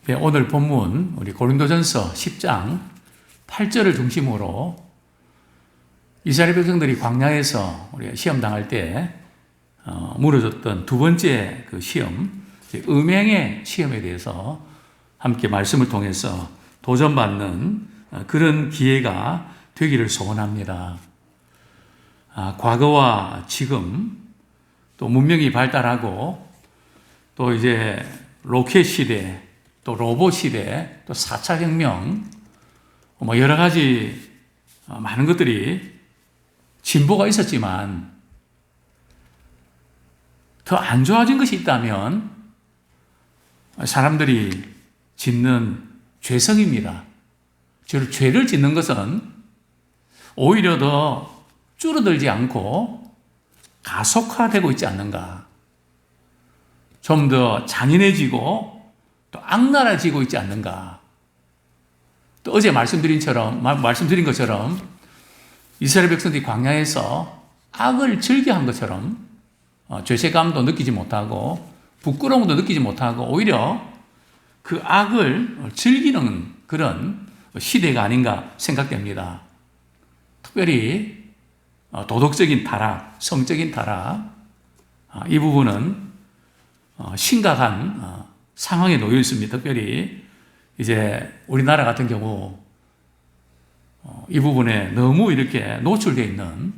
네, 오늘 본문 우리 고린도전서 10장 8절을 중심으로 이스라엘 백성들이 광야에서 우리 시험 당할 때 물어줬던 두 번째 그 시험, 음행의 시험에 대해서 함께 말씀을 통해서 도전받는 그런 기회가 되기를 소원합니다. 과거와 지금 또 문명이 발달하고 또 이제 로켓 시대, 또 로봇 시대, 또 4차 혁명, 뭐 여러 가지 많은 것들이 진보가 있었지만 더 안 좋아진 것이 있다면 사람들이 짓는 죄성입니다. 죄를 짓는 것은 오히려 더 줄어들지 않고 가속화되고 있지 않는가. 좀 더 잔인해지고 또 악랄해지고 있지 않는가. 또 어제 말씀드린 것처럼 이스라엘 백성들이 광야에서 악을 즐겨한 것처럼 죄책감도 느끼지 못하고 부끄러움도 느끼지 못하고 오히려 그 악을 즐기는 그런 시대가 아닌가 생각됩니다. 특별히 도덕적인 타락, 성적인 타락, 이 부분은 심각한 상황에 놓여 있습니다. 특별히 이제 우리나라 같은 경우 이 부분에 너무 이렇게 노출되어 있는,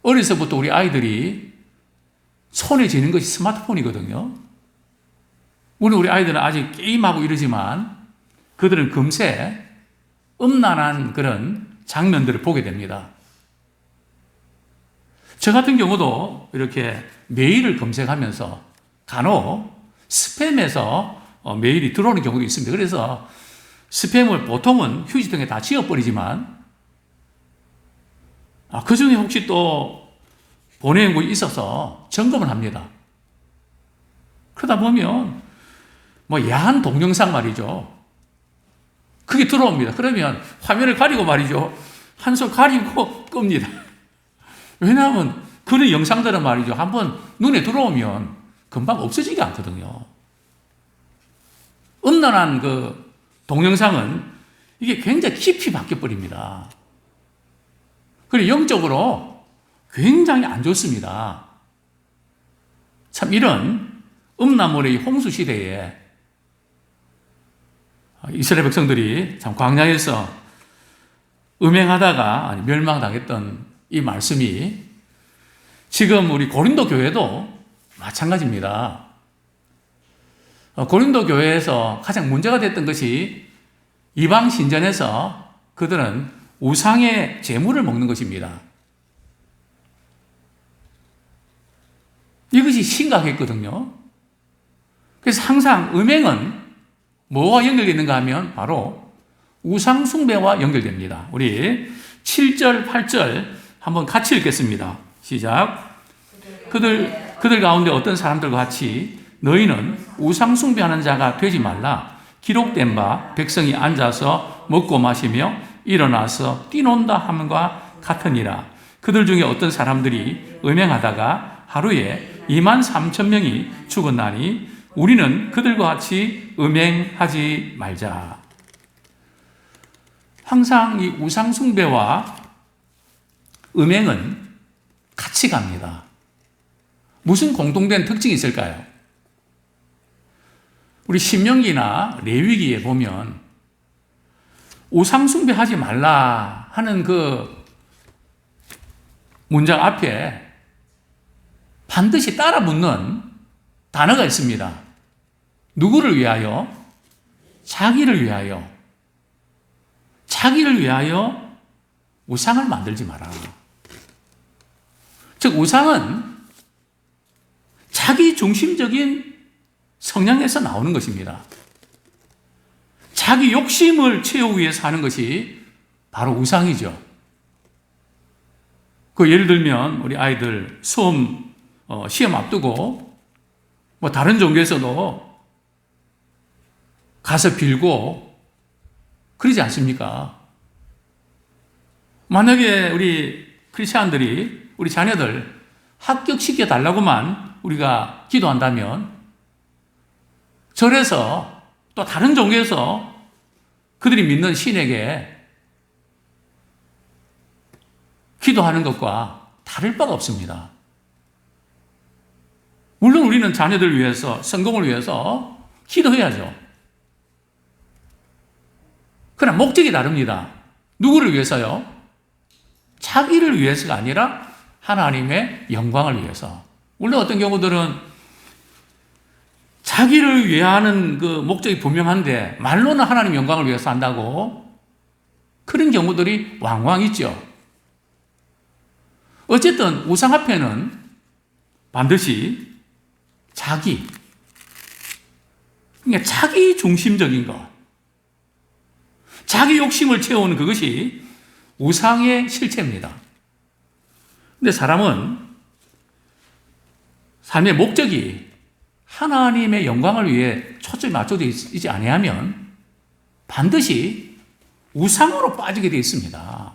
어려서부터 우리 아이들이 손에 쥐는 것이 스마트폰이거든요. 우리 아이들은 아직 게임하고 이러지만 그들은 금세 음란한 그런 장면들을 보게 됩니다. 저 같은 경우도 이렇게 메일을 검색하면서 간혹 스팸에서 메일이 들어오는 경우도 있습니다. 그래서 스팸을 보통은 휴지통에 다 지워버리지만 그 중에 혹시 또 보내는 곳이 있어서 점검을 합니다. 그러다 보면 야한 동영상 말이죠. 그게 들어옵니다. 그러면 화면을 가리고 말이죠. 한 손 가리고 끕니다. 왜냐하면 그런 영상들은 말이죠. 한번 눈에 들어오면 금방 없어지지 않거든요. 음란한 그 동영상은 이게 굉장히 깊이 바뀌어버립니다. 그리고 영적으로 굉장히 안 좋습니다. 참 이런 음란물의 홍수 시대에 이스라엘 백성들이 참 광야에서 음행하다가 멸망당했던 이 말씀이 지금 우리 고린도 교회도 마찬가지입니다. 고린도 교회에서 가장 문제가 됐던 것이 이방 신전에서 그들은 우상의 제물을 먹는 것입니다. 이것이 심각했거든요. 그래서 항상 음행은 뭐와 연결되는가 하면 바로 우상 숭배와 연결됩니다. 우리 7절, 8절 한번 같이 읽겠습니다. 시작. 그들 가운데 어떤 사람들과 같이 너희는 우상 숭배하는 자가 되지 말라. 기록된 바 백성이 앉아서 먹고 마시며 일어나서 뛰논다 함과 같으니라. 그들 중에 어떤 사람들이 음행하다가 하루에 23,000명이 죽었나니 우리는 그들과 같이 음행하지 말자. 항상 이 우상 숭배와 음행은 같이 갑니다. 무슨 공통된 특징이 있을까요? 우리 신명기나 레위기에 보면 우상 숭배하지 말라 하는 그 문장 앞에 반드시 따라 붙는 단어가 있습니다. 누구를 위하여? 자기를 위하여. 자기를 위하여 우상을 만들지 마라. 즉 우상은 자기 중심적인 성향에서 나오는 것입니다. 자기 욕심을 채우기 위해서 하는 것이 바로 우상이죠. 예를 들면 우리 아이들 시험 앞두고 다른 종교에서도 가서 빌고 그러지 않습니까? 만약에 우리 크리스찬들이 우리 자녀들 합격시켜 달라고만 우리가 기도한다면 절에서 또 다른 종교에서 그들이 믿는 신에게 기도하는 것과 다를 바가 없습니다. 물론 우리는 자녀들을 위해서, 성공을 위해서 기도해야죠. 그러나 목적이 다릅니다. 누구를 위해서요? 자기를 위해서가 아니라 하나님의 영광을 위해서. 물론 어떤 경우들은 자기를 위하는 그 목적이 분명한데 말로는 하나님 영광을 위해서 한다고, 그런 경우들이 왕왕 있죠. 어쨌든 우상 앞에는 반드시 그러니까 자기 중심적인 것, 자기 욕심을 채우는 그것이 우상의 실체입니다. 근데 사람은 삶의 목적이 하나님의 영광을 위해 초점이 맞춰져 있지 아니하면 반드시 우상으로 빠지게 되어 있습니다.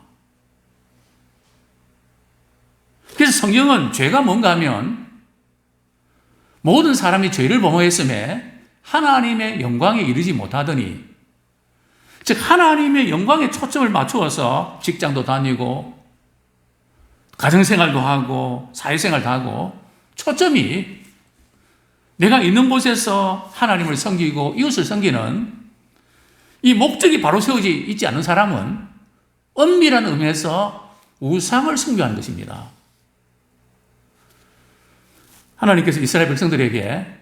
그래서 성경은 죄가 뭔가 하면 모든 사람이 죄를 범하였음에 하나님의 영광에 이르지 못하더니, 즉 하나님의 영광에 초점을 맞추어서 직장도 다니고 가정생활도 하고 사회생활도 하고 초점이 내가 있는 곳에서 하나님을 섬기고 이웃을 섬기는 이 목적이 바로 세워져 있지 않은 사람은 엄밀한 의미에서 우상을 숭배하는 것입니다. 하나님께서 이스라엘 백성들에게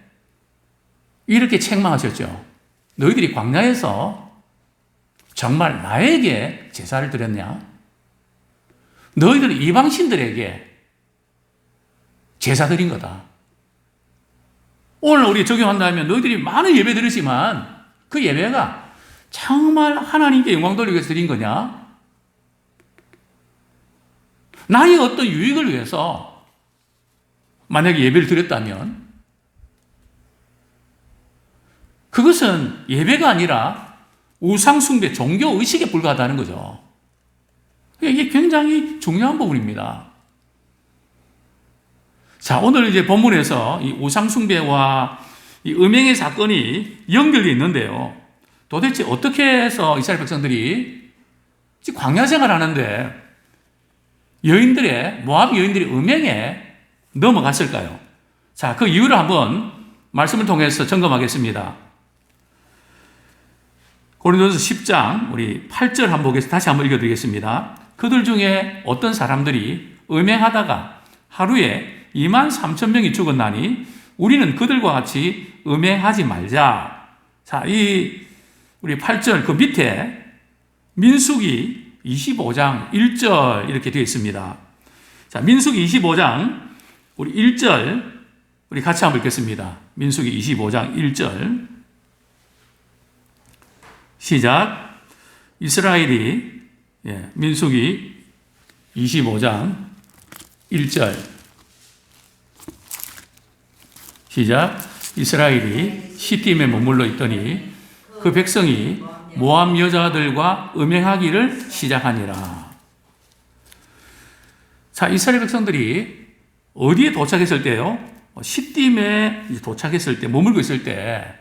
이렇게 책망하셨죠. 너희들이 광야에서 정말 나에게 제사를 드렸냐? 너희들은 이방신들에게 제사 드린 거다. 오늘 우리 적용한다면 너희들이 많은 예배 드리지만 그 예배가 정말 하나님께 영광 돌리기 위해서 드린 거냐? 나의 어떤 유익을 위해서 만약에 예배를 드렸다면 그것은 예배가 아니라 우상숭배, 종교의식에 불과하다는 거죠. 이게 굉장히 중요한 부분입니다. 자, 오늘 이제 본문에서 이 우상숭배와 이 음행의 사건이 연결되어 있는데요. 도대체 어떻게 해서 이스라엘 백성들이 광야 생활을 하는데 모압 여인들이 음행에 넘어갔을까요? 자, 그 이유를 한번 말씀을 통해서 점검하겠습니다. 고린도전서 10장 우리 8절 한번 보겠습니다. 다시 한번 읽어드리겠습니다. 그들 중에 어떤 사람들이 음행하다가 하루에 23,000명이 죽었나니 우리는 그들과 같이 음행하지 말자. 자, 우리 8절 그 밑에 민수기 25장 1절 이렇게 되어 있습니다. 자, 민수기 25장 우리 1절 우리 같이 한번 읽겠습니다. 민수기 25장 1절 시작. 이스라엘이 민수기 25장 1절 시작. 이스라엘이 시팀에 머물러 있더니 그 백성이 모압 여자들과 음행하기를 시작하니라. 자, 이스라엘 백성들이 어디에 도착했을 때요? 시팀에 도착했을 때, 머물고 있을 때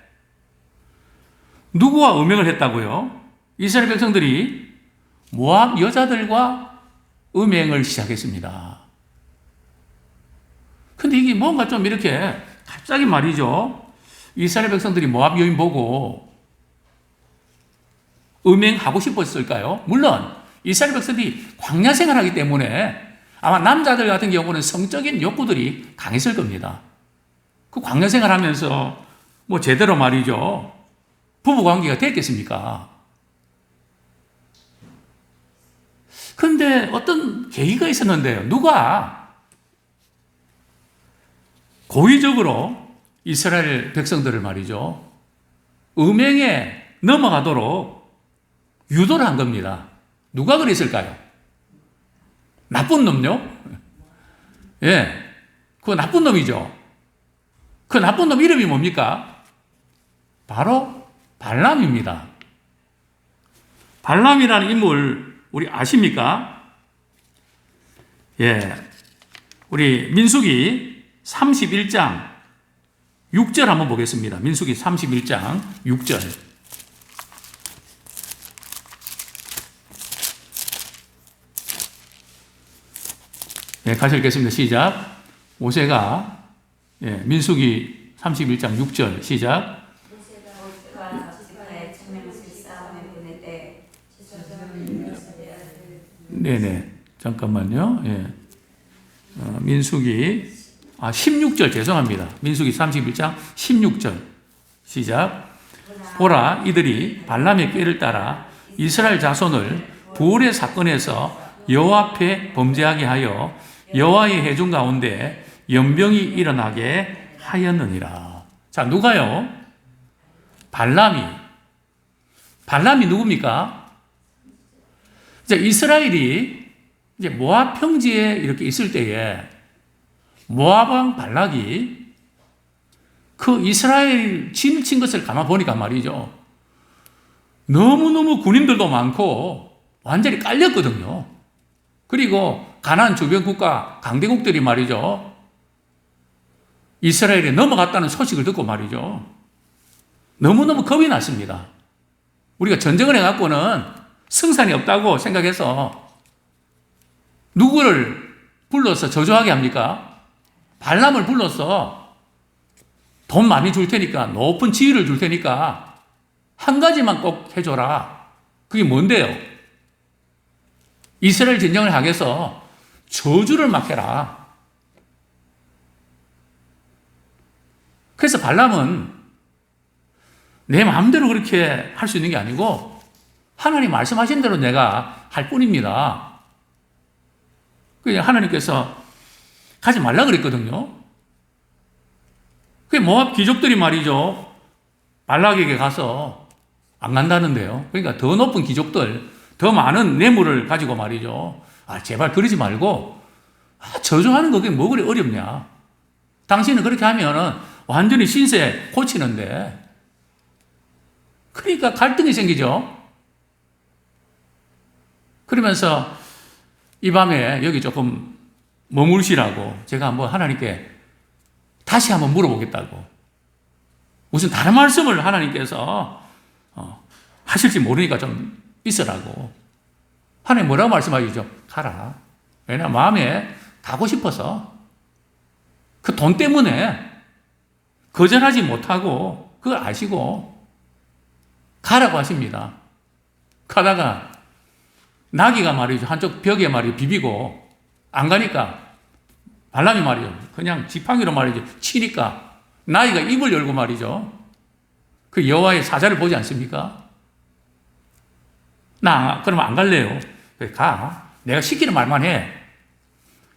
누구와 음행을 했다고요? 이스라엘 백성들이 모압 여자들과 음행을 시작했습니다. 근데 이게 뭔가 좀 이렇게 갑자기 말이죠. 이스라엘 백성들이 모압 여인 보고 음행하고 싶었을까요? 물론 이스라엘 백성들이 광야 생활하기 때문에 아마 남자들 같은 경우는 성적인 욕구들이 강했을 겁니다. 그 광야 생활하면서 뭐 제대로 말이죠. 부부 관계가 됐겠습니까? 그런데 어떤 계기가 있었는데요. 누가 고의적으로 이스라엘 백성들을 말이죠. 음행에 넘어가도록 유도를 한 겁니다. 누가 그랬을까요? 나쁜 놈요? 그 나쁜 놈이죠. 그 나쁜 놈 이름이 뭡니까? 바로 발람입니다. 발람이라는 인물 우리 아십니까? 우리 민수기 31장 6절 한번 보겠습니다. 민수기 31장 6절 네, 같이 읽겠습니다. 시작. 모세가 민수기 31장 6절 시작. 네네. 잠깐만요. 민수기 16절 죄송합니다. 민수기 31장 16절 시작. 보라 이들이 발람의 꾀를 따라 이스라엘 자손을 부올의 사건에서 여호와 앞에 범죄하게 하여 여호와의 회중 가운데 연병이 일어나게 하였느니라. 자, 누가요? 발람이 누굽니까? 이제 이스라엘이 이제 모압 평지에 이렇게 있을 때에 모압 왕 발락이 그 이스라엘 진을 친 것을 가만 보니까 말이죠. 너무너무 군인들도 많고 완전히 깔렸거든요. 그리고 가나안 주변 국가 강대국들이 말이죠. 이스라엘에 넘어갔다는 소식을 듣고 말이죠. 너무너무 겁이 났습니다. 우리가 전쟁을 해갖고는 승산이 없다고 생각해서 누구를 불러서 저주하게 합니까? 발람을 불러서 돈 많이 줄 테니까, 높은 지위를 줄 테니까 한 가지만 꼭 해줘라. 그게 뭔데요? 이스라엘 전쟁을 하겠어 저주를 막 해라. 그래서 발람은 내 마음대로 그렇게 할 수 있는 게 아니고 하나님 말씀하신 대로 내가 할 뿐입니다. 그냥 하나님께서 가지 말라 그랬거든요. 그 모압 귀족들이 말이죠. 발락에게 가서 안 간다는데요. 그러니까 더 높은 귀족들, 더 많은 뇌물을 가지고 말이죠. 제발 그러지 말고 저주하는 거 그게 뭐 그리 어렵냐. 당신은 그렇게 하면은 완전히 신세 고치는데. 그러니까 갈등이 생기죠. 그러면서 이 밤에 여기 조금 머물시라고 제가 한번 하나님께 다시 한번 물어보겠다고. 무슨 다른 말씀을 하나님께서 하실지 모르니까 좀 있으라고. 하나님 뭐라고 말씀하시죠? 가라. 왜냐하면 마음에 가고 싶어서 그 돈 때문에 거절하지 못하고 그걸 아시고 가라고 하십니다. 가다가 나귀가 말이죠. 한쪽 벽에 말이죠. 비비고 안 가니까 발람이 말이죠. 그냥 지팡이로 말이죠. 치니까 나귀가 입을 열고 말이죠. 그 여호와의 사자를 보지 않습니까? 나 그러면 안 갈래요. 그래, 가. 내가 시키는 말만 해.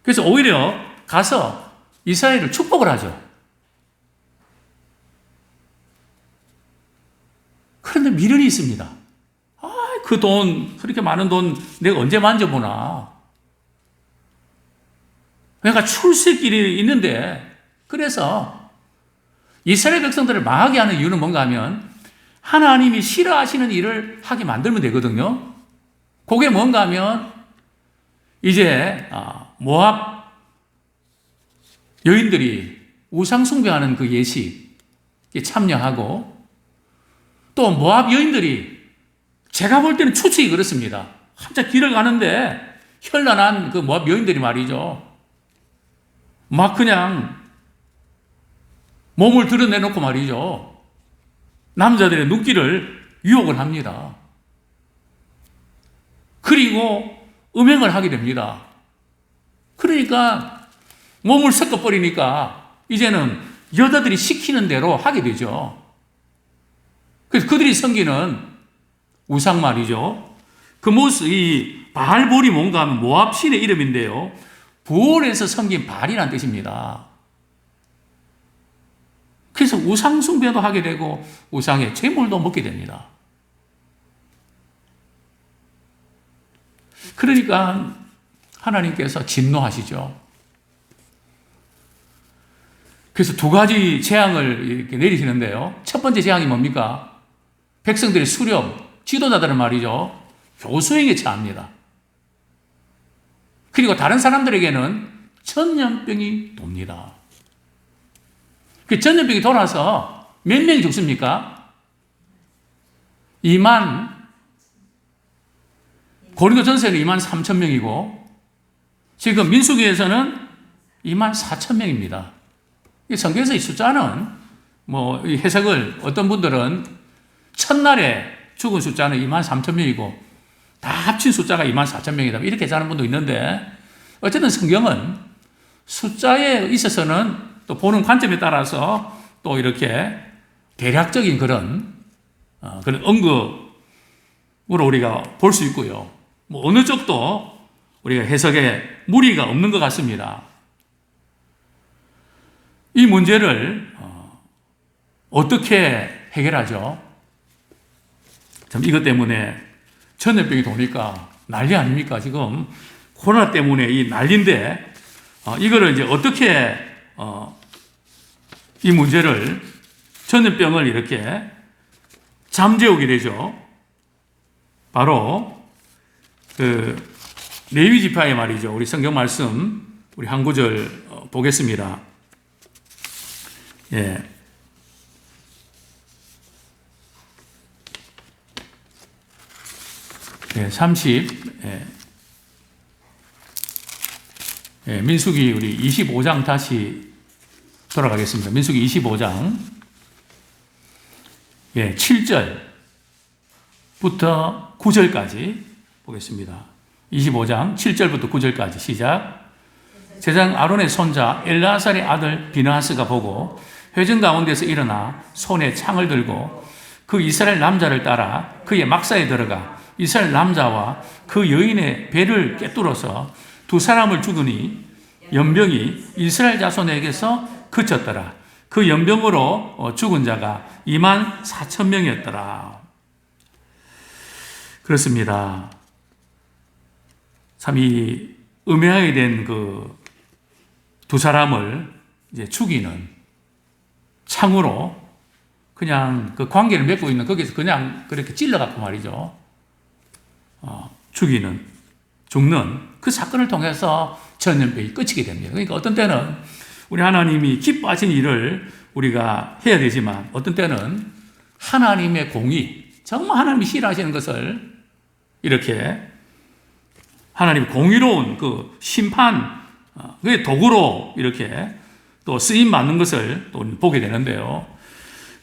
그래서 오히려 가서 이스라엘을 축복을 하죠. 그런데 미련이 있습니다. 그 돈, 그렇게 많은 돈 내가 언제 만져보나. 내가 출세길이 있는데, 그래서 이스라엘 백성들을 망하게 하는 이유는 뭔가 하면 하나님이 싫어하시는 일을 하게 만들면 되거든요. 그게 뭔가 하면 이제 모압 여인들이 우상숭배하는 그 예식에 참여하고 또 모압 여인들이 제가 볼 때는 추측이 그렇습니다. 한참 길을 가는데 현란한 그 모압 여인들이 말이죠. 막 그냥 몸을 드러내놓고 말이죠. 남자들의 눈길을 유혹을 합니다. 그리고 음행을 하게 됩니다. 그러니까 몸을 섞어버리니까 이제는 여자들이 시키는 대로 하게 되죠. 그래서 그들이 섬기는 우상 말이죠. 그 모습, 이 바알볼이 뭔가 하면 모압 신의 이름인데요. 부올에서 섬긴 바알이라는 뜻입니다. 그래서 우상 숭배도 하게 되고 우상의 제물도 먹게 됩니다. 그러니까 하나님께서 진노하시죠. 그래서 두 가지 재앙을 이렇게 내리시는데요. 첫 번째 재앙이 뭡니까? 백성들의 수령, 지도자들은 말이죠. 교수행에 처합니다. 그리고 다른 사람들에게는 전염병이 돕니다. 그 전염병이 돌아서 몇 명이 죽습니까? 2만, 고린도 전서에는 2만 3천 명이고 지금 민수기에서는 24,000명입니다. 성경에서 이 숫자는 이 해석을 어떤 분들은 첫날에 죽은 숫자는 23,000명이고 다 합친 숫자가 24,000명이다. 이렇게 하는 분도 있는데 어쨌든 성경은 숫자에 있어서는 또 보는 관점에 따라서 또 이렇게 대략적인 그런 언급으로 우리가 볼 수 있고요. 어느 쪽도 우리가 해석에 무리가 없는 것 같습니다. 이 문제를 어떻게 해결하죠? 참 이것 때문에 전염병이 도니까 난리 아닙니까? 지금 코로나 때문에 이 난리인데 이거를 이제 어떻게 이 문제를 전염병을 이렇게 잠재우게 되죠? 바로 레위 지파의 말이죠. 우리 성경 말씀 우리 한 구절 보겠습니다. 예. 예, 30, 민수기 우리 25장 다시 돌아가겠습니다. 민수기 25장, 7절부터 9절까지 보겠습니다. 25장 7절부터 9절까지 시작. 제사장 아론의 손자 엘르아살의 아들 비느하스가 보고 회중 가운데서 일어나 손에 창을 들고 그 이스라엘 남자를 따라 그의 막사에 들어가 이스라엘 남자와 그 여인의 배를 꿰뚫어서 두 사람을 죽으니 연병이 이스라엘 자손에게서 그쳤더라. 그 연병으로 죽은 자가 24,000명이었더라. 그렇습니다. 참 이 음해하게 된 그 두 사람을 이제 죽이는 창으로 그냥 그 관계를 맺고 있는 거기서 그냥 그렇게 찔러갖고 말이죠. 죽는 그 사건을 통해서 전염병이 끝이게 됩니다. 그러니까 어떤 때는 우리 하나님이 기뻐하신 일을 우리가 해야 되지만 어떤 때는 하나님의 공의, 정말 하나님이 싫어하시는 것을 이렇게 하나님의 공의로운 그 심판, 그게 도구로 이렇게 또 쓰임 받는 것을 또 보게 되는데요.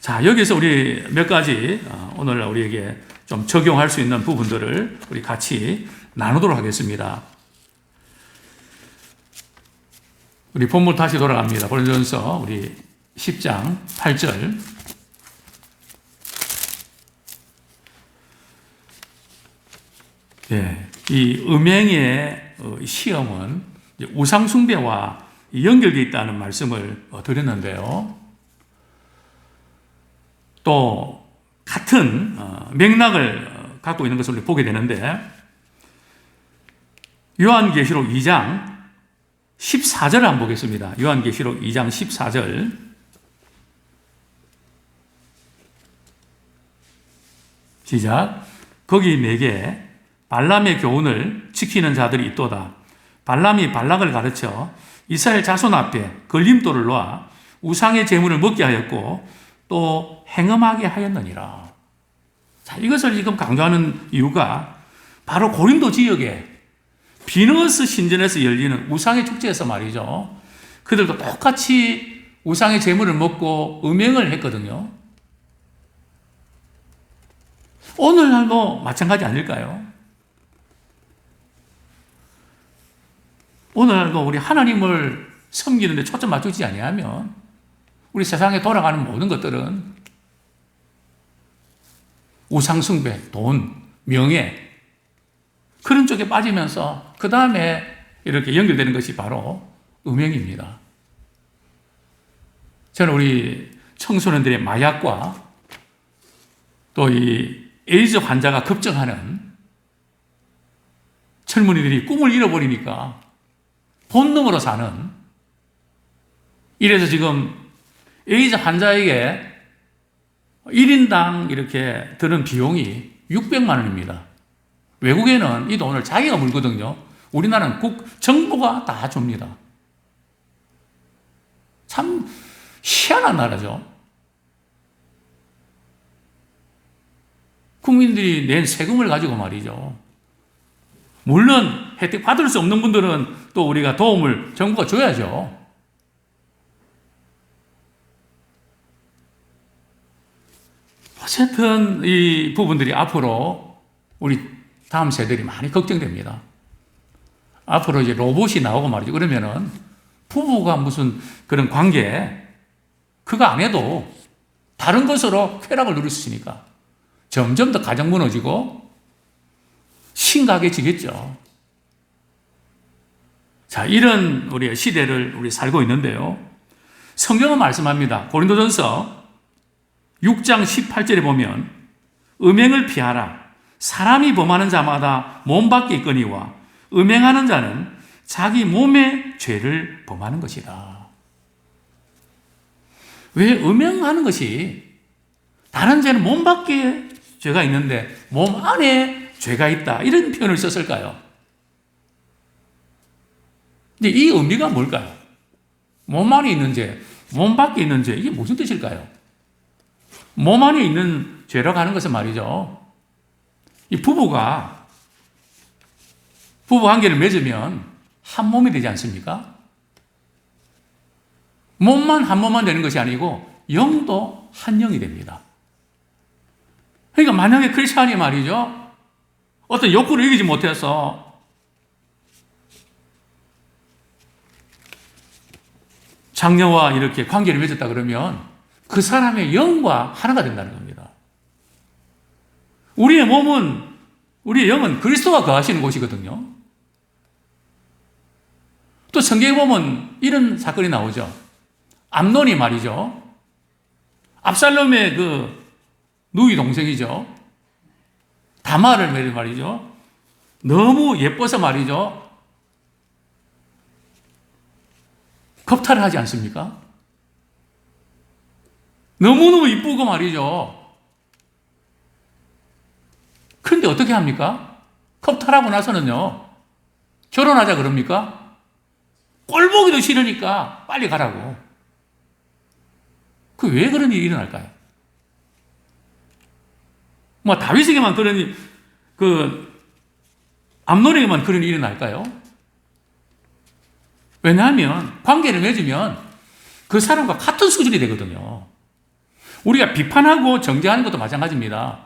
자, 여기서 우리 몇 가지 오늘날 우리에게 좀 적용할 수 있는 부분들을 우리 같이 나누도록 하겠습니다. 우리 본문 다시 돌아갑니다. 고린도전서 우리 10장 8절. 이 음행의 시험은 우상숭배와 연결되어 있다는 말씀을 드렸는데요. 또 같은 맥락을 갖고 있는 것을 보게 되는데 요한계시록 2장 14절을 한번 보겠습니다. 요한계시록 2장 14절 시작. 거기 내게 발람의 교훈을 지키는 자들이 있도다. 발람이 발락을 가르쳐 이스라엘 자손 앞에 걸림돌을 놓아 우상의 제물을 먹게 하였고 또 행음하게 하였느니라. 자, 이것을 지금 강조하는 이유가 바로 고린도 지역에 비너스 신전에서 열리는 우상의 축제에서 말이죠. 그들도 똑같이 우상의 제물을 먹고 음행을 했거든요. 오늘날도 마찬가지 아닐까요? 오늘날도 우리 하나님을 섬기는 데 초점 맞추지 아니하면 우리 세상에 돌아가는 모든 것들은 우상숭배, 돈, 명예 그런 쪽에 빠지면서 그 다음에 이렇게 연결되는 것이 바로 음행입니다. 저는 우리 청소년들의 마약과 또 이 에이즈 환자가 급증하는 젊은이들이 꿈을 잃어버리니까 본능으로 사는, 이래서 지금 에이즈 환자에게 1인당 이렇게 드는 비용이 600만 원입니다. 외국에는 이 돈을 자기가 물거든요. 우리나라는 정부가 다 줍니다. 참 희한한 나라죠. 국민들이 낸 세금을 가지고 말이죠. 물론 혜택 받을 수 없는 분들은 또 우리가 도움을 정부가 줘야죠. 어쨌든 이 부분들이 앞으로 우리 다음 세대들이 많이 걱정됩니다. 앞으로 이제 로봇이 나오고 말이죠. 그러면은 부부가 무슨 그런 관계, 그거 안 해도 다른 것으로 쾌락을 누릴 수 있으니까 점점 더 가정 무너지고 심각해지겠죠. 자, 이런 우리 시대를 우리 살고 있는데요. 성경은 말씀합니다. 고린도전서 6장 18절에 보면 음행을 피하라. 사람이 범하는 자마다 몸 밖에 있거니와 음행하는 자는 자기 몸의 죄를 범하는 것이다. 왜 음행하는 것이, 다른 죄는 몸 밖에 죄가 있는데 몸 안에 죄가 있다, 이런 표현을 썼을까요? 근데 이 의미가 뭘까요? 몸 안에 있는 죄, 몸 밖에 있는 죄, 이게 무슨 뜻일까요? 몸 안에 있는 죄라고 하는 것은 말이죠, 이 부부가 부부 관계를 맺으면 한 몸이 되지 않습니까? 몸만 한 몸만 되는 것이 아니고 영도 한 영이 됩니다. 그러니까 만약에 크리스찬이 말이죠, 어떤 욕구를 이기지 못해서 장녀와 이렇게 관계를 맺었다 그러면 그 사람의 영과 하나가 된다는 겁니다. 우리의 몸은, 우리의 영은 그리스도가 거하시는 곳이거든요. 또 성경에 보면 이런 사건이 나오죠. 암논이 말이죠, 압살롬의 그 누이 동생이죠, 다말을 말이죠, 너무 예뻐서 말이죠, 겁탈을 하지 않습니까? 너무너무 이쁘고 말이죠. 그런데 어떻게 합니까? 겁탈하고 나서는요, 결혼하자 그럽니까? 꼴보기도 싫으니까 빨리 가라고. 그 왜 그런 일이 일어날까요? 뭐 다윗에게만 그런, 암논에게만 그런 일이 일어날까요? 왜냐하면 관계를 맺으면 그 사람과 같은 수준이 되거든요. 우리가 비판하고 정죄하는 것도 마찬가지입니다.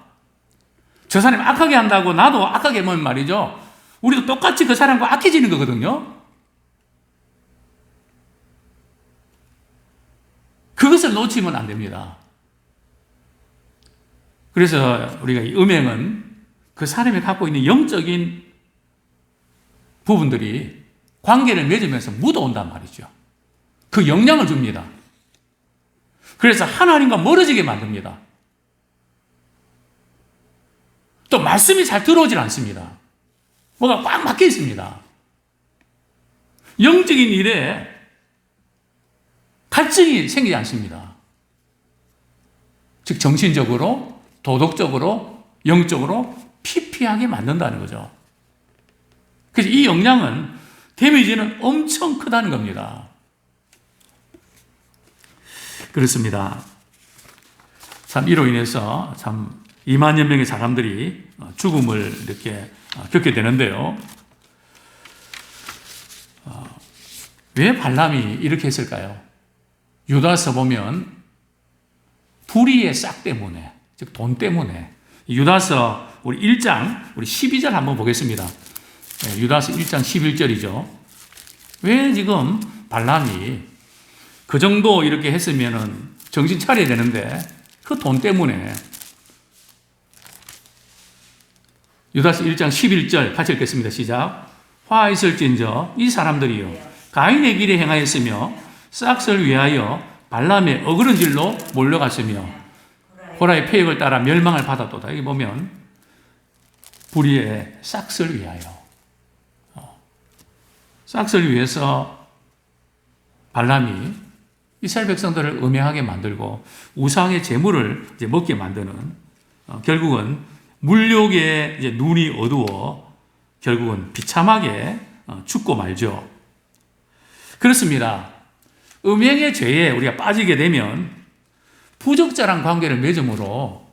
저 사람이 악하게 한다고 나도 악하게 하면 말이죠, 우리도 똑같이 그 사람과 악해지는 거거든요. 그것을 놓치면 안 됩니다. 그래서 우리가 이 음행은 그 사람이 갖고 있는 영적인 부분들이 관계를 맺으면서 묻어온단 말이죠. 그 영향을 줍니다. 그래서 하나님과 멀어지게 만듭니다. 또 말씀이 잘 들어오질 않습니다. 뭐가 꽉 막혀 있습니다. 영적인 일에 갈증이 생기지 않습니다. 즉 정신적으로, 도덕적으로, 영적으로 피폐하게 만든다는 거죠. 그래서 이 영향은, 데미지는 엄청 크다는 겁니다. 그렇습니다. 참 이로 인해서 참 2만여 명의 사람들이 죽음을 이렇게 겪게 되는데요. 왜 발람이 이렇게 했을까요? 유다서 보면 불의의 싹 때문에, 즉 돈 때문에. 유다서 우리 1장 우리 12절 한번 보겠습니다. 유다서 1장 11절이죠. 왜 지금 발람이 그 정도 이렇게 했으면은 정신 차려야 되는데 그 돈 때문에. 유다서 1장 11절 같이 읽겠습니다. 시작. 화 있을진저 이 사람들이요 가인의 길에 행하였으며 싹을 위하여 발람의 어그런 길로 몰려갔으며 고라의 폐역을 따라 멸망을 받았도다. 여기 보면 불의의 싹을 위하여, 싹을 위해서 발람이 이스라엘 백성들을 음행하게 만들고 우상의 제물을 이제 먹게 만드는, 결국은 물욕에 이제 눈이 어두워 결국은 비참하게 죽고 말죠. 그렇습니다. 음행의 죄에 우리가 빠지게 되면 부적절한 관계를 맺음으로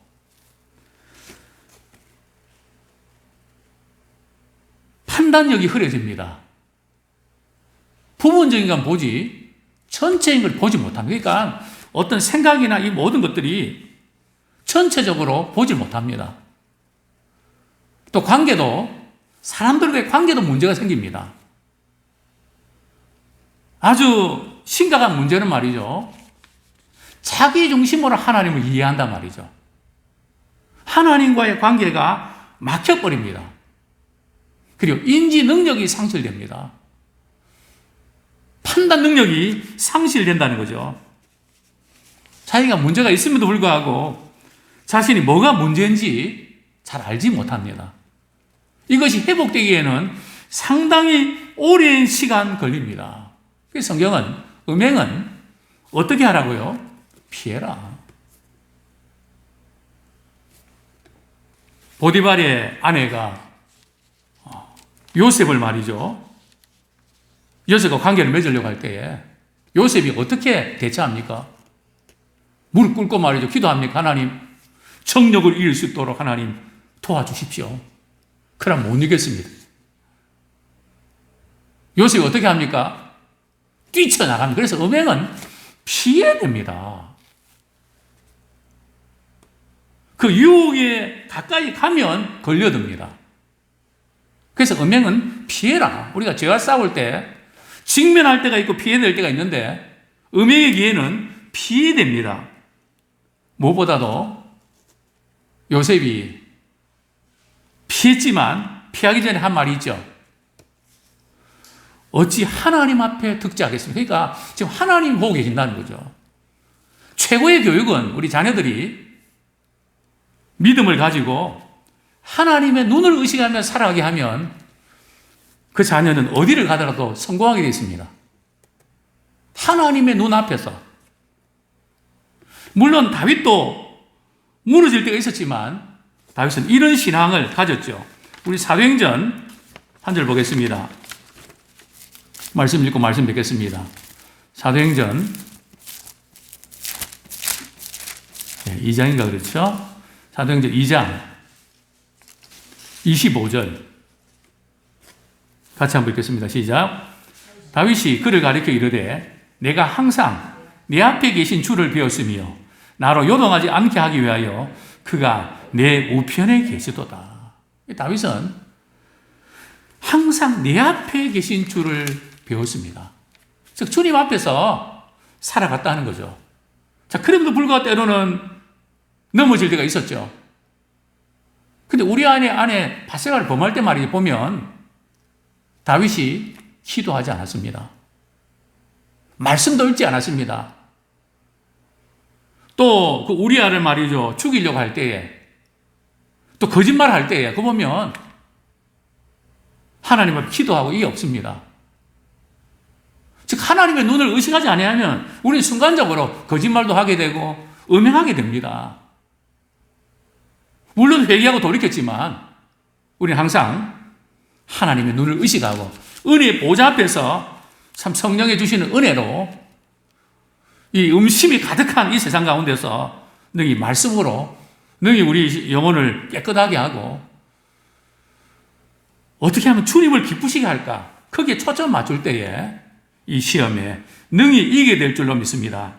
판단력이 흐려집니다. 부분적인 건 보지 전체인 걸 보지 못합니다. 그러니까 어떤 생각이나 이 모든 것들이 전체적으로 보지 못합니다. 또 관계도 사람들과의 관계도 문제가 생깁니다. 아주 심각한 문제는 말이죠. 자기 중심으로 하나님을 이해한단 말이죠. 하나님과의 관계가 막혀버립니다. 그리고 인지 능력이 상실됩니다. 판단 능력이 상실된다는 거죠. 자기가 문제가 있음에도 불구하고 자신이 뭐가 문제인지 잘 알지 못합니다. 이것이 회복되기에는 상당히 오랜 시간 걸립니다. 그래서 성경은, 음행은 어떻게 하라고요? 피해라. 보디발의 아내가 요셉을 말이죠. 요셉과 관계를 맺으려고 할 때에 요셉이 어떻게 대처합니까? 무릎 꿇고 말이죠. 기도합니까? 하나님, 정력을 이길 수 있도록 하나님 도와주십시오. 그럼 못 이겼습니다. 요셉이 어떻게 합니까? 뛰쳐나갑니다. 그래서 음행은 피해야 됩니다. 그 유혹에 가까이 가면 걸려듭니다. 그래서 음행은 피해라. 우리가 죄와 싸울 때 직면할 때가 있고 피해될 때가 있는데 음행의 기회는 피해됩니다. 무엇보다도 요셉이 피했지만 피하기 전에 한 말이 있죠. 어찌 하나님 앞에 득지하겠습니까? 그러니까 지금 하나님 보고 계신다는 거죠. 최고의 교육은 우리 자녀들이 믿음을 가지고 하나님의 눈을 의식하며 살아가게 하면 그 자녀는 어디를 가더라도 성공하게 되어 있습니다. 하나님의 눈 앞에서. 물론 다윗도 무너질 때가 있었지만 다윗은 이런 신앙을 가졌죠. 우리 사도행전 한 절 보겠습니다. 말씀 읽고 말씀 뵙겠습니다. 사도행전 2장인가 그렇죠? 사도행전 2장 25절 같이 한번 읽겠습니다. 시작. 다윗이 그를 가리켜 이르되 내가 항상 내 앞에 계신 주를 배웠으며 나로 요동하지 않게 하기 위하여 그가 내 우편에 계시도다. 다윗은 항상 내 앞에 계신 주를 배웠습니다. 즉 주님 앞에서 살아갔다는 거죠. 자, 그럼에도 불구하고 때로는 넘어질 때가 있었죠. 근데 우리 안에 바세바를 범할 때 말이지 보면 다윗이 기도하지 않았습니다. 말씀도 읽지 않았습니다. 또 그 우리아를 말이죠. 죽이려고 할 때에 또 거짓말할 때에 그거 보면 하나님 앞에 기도하고 이게 없습니다. 즉 하나님의 눈을 의식하지 아니하면 우리는 순간적으로 거짓말도 하게 되고 음행하게 됩니다. 물론 회개하고 돌이켰지만 우리는 항상 하나님의 눈을 의식하고 은혜의 보좌 앞에서 참 성령이 주시는 은혜로 이 음심이 가득한 이 세상 가운데서 능히 말씀으로 능히 우리 영혼을 깨끗하게 하고 어떻게 하면 주님을 기쁘시게 할까? 거기에 초점 맞출 때에 이 시험에 능히 이기게 될 줄로 믿습니다.